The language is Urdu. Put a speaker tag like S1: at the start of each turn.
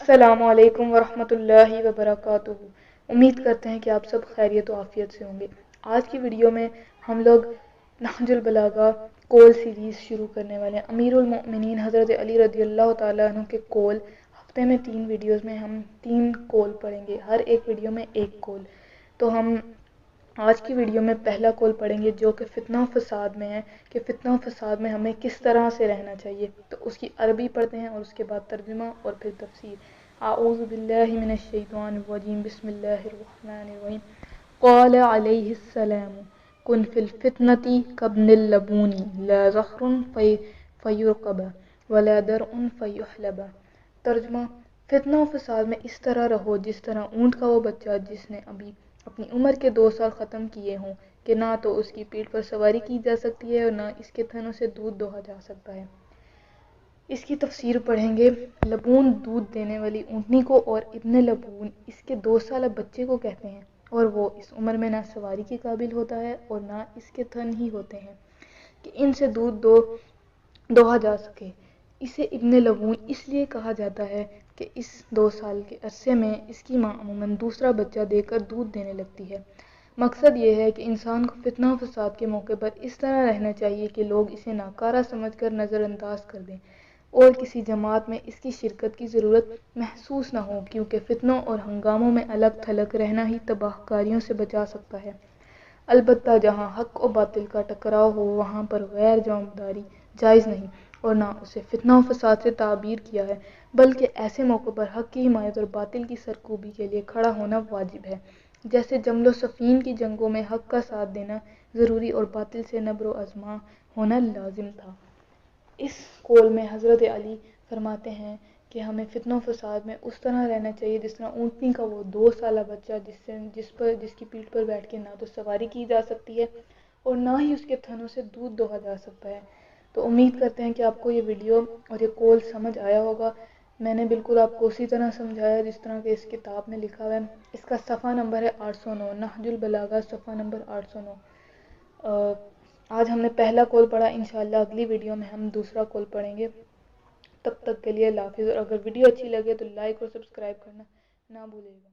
S1: السلام علیکم ورحمۃ اللہ وبرکاتہ۔ امید کرتے ہیں کہ آپ سب خیریت و عافیت سے ہوں گے۔ آج کی ویڈیو میں ہم لوگ نہج البلاغہ کول سیریز شروع کرنے والے ہیں۔ امیر المؤمنین حضرت علی رضی اللہ تعالیٰ عنہ کے کول، ہفتے میں 3 ویڈیوز میں ہم 3 کول پڑھیں گے، ہر ایک ویڈیو میں 1 کول۔ تو ہم آج کی ویڈیو میں پہلا کول پڑھیں گے جو کہ فتنہ و فساد میں ہے، کہ فتنہ و فساد میں ہمیں کس طرح سے رہنا چاہیے۔ تو اس کی عربی پڑھتے ہیں اور اس کے بعد ترجمہ اور پھر تفسیر۔ اعوذ باللہ من الشیطان الرجیم، بسم اللہ الرحمن الرحیم۔ قال علیہ السلام کن فی الفتنۃ کابن اللبون لا ذخر فیرقب ولا درع فیحلب۔ ترجمہ: فتنہ و فساد میں اس طرح رہو جس طرح اونٹ کا وہ بچہ جس نے ابھی اپنی عمر کے 2 سال ختم کیے ہوں، کہ نہ تو اس کی پیٹھ پر سواری کی جا سکتی ہے اور نہ اس کے تھنوں سے دودھ دوہا جا سکتا ہے۔ اس کی تفسیر پڑھیں گے۔ لبون دودھ دینے والی اونٹنی کو اور ابن لبون اس کے 2 سالہ بچے کو کہتے ہیں، اور وہ اس عمر میں نہ سواری کے قابل ہوتا ہے اور نہ اس کے تھن ہی ہوتے ہیں کہ ان سے دودھ دوہا جا سکے۔ اسے ابن لبون اس لیے کہا جاتا ہے کہ اس 2 سال کے عرصے میں اس کی ماں عموماً دوسرا بچہ دے کر دودھ دینے لگتی ہے۔ مقصد یہ ہے کہ انسان کو فتنہ و فساد کے موقع پر اس طرح رہنا چاہیے کہ لوگ اسے ناکارہ سمجھ کر نظر انداز کر دیں اور کسی جماعت میں اس کی شرکت کی ضرورت محسوس نہ ہو، کیونکہ فتنوں اور ہنگاموں میں الگ تھلگ رہنا ہی تباہ کاریوں سے بچا سکتا ہے۔ البتہ جہاں حق و باطل کا ٹکراؤ ہو وہاں پر غیر جانبداری جائز نہیں، اور نہ اسے فتنہ و فساد سے تعبیر کیا ہے، بلکہ ایسے موقع پر حق کی حمایت اور باطل کی سرکوبی کے لیے کھڑا ہونا واجب ہے، جیسے جمل و صفین کی جنگوں میں حق کا ساتھ دینا ضروری اور باطل سے نبر و ازماں ہونا لازم تھا۔ اس کول میں حضرت علی فرماتے ہیں کہ ہمیں فتنہ و فساد میں اس طرح رہنا چاہیے جس طرح اونٹنی کا وہ 2 سالہ بچہ جس کی پیٹھ پر بیٹھ کے نہ تو سواری کی جا سکتی ہے اور نہ ہی اس کے تھنوں سے دودھ دوہا جا سکتا ہے۔ تو امید کرتے ہیں کہ آپ کو یہ ویڈیو اور یہ کول سمجھ آیا ہوگا۔ میں نے بالکل آپ کو اسی طرح سمجھایا جس طرح کہ اس کتاب میں لکھا ہوا ہے۔ اس کا صفحہ نمبر ہے 809، نہج البلاغہ صفحہ نمبر 809۔ آج ہم نے پہلا کول پڑھا، انشاءاللہ اگلی ویڈیو میں ہم دوسرا کول پڑھیں گے۔ تب تک کے لیے اللہ حافظ، اور اگر ویڈیو اچھی لگے تو لائک اور سبسکرائب کرنا نہ بھولے گا۔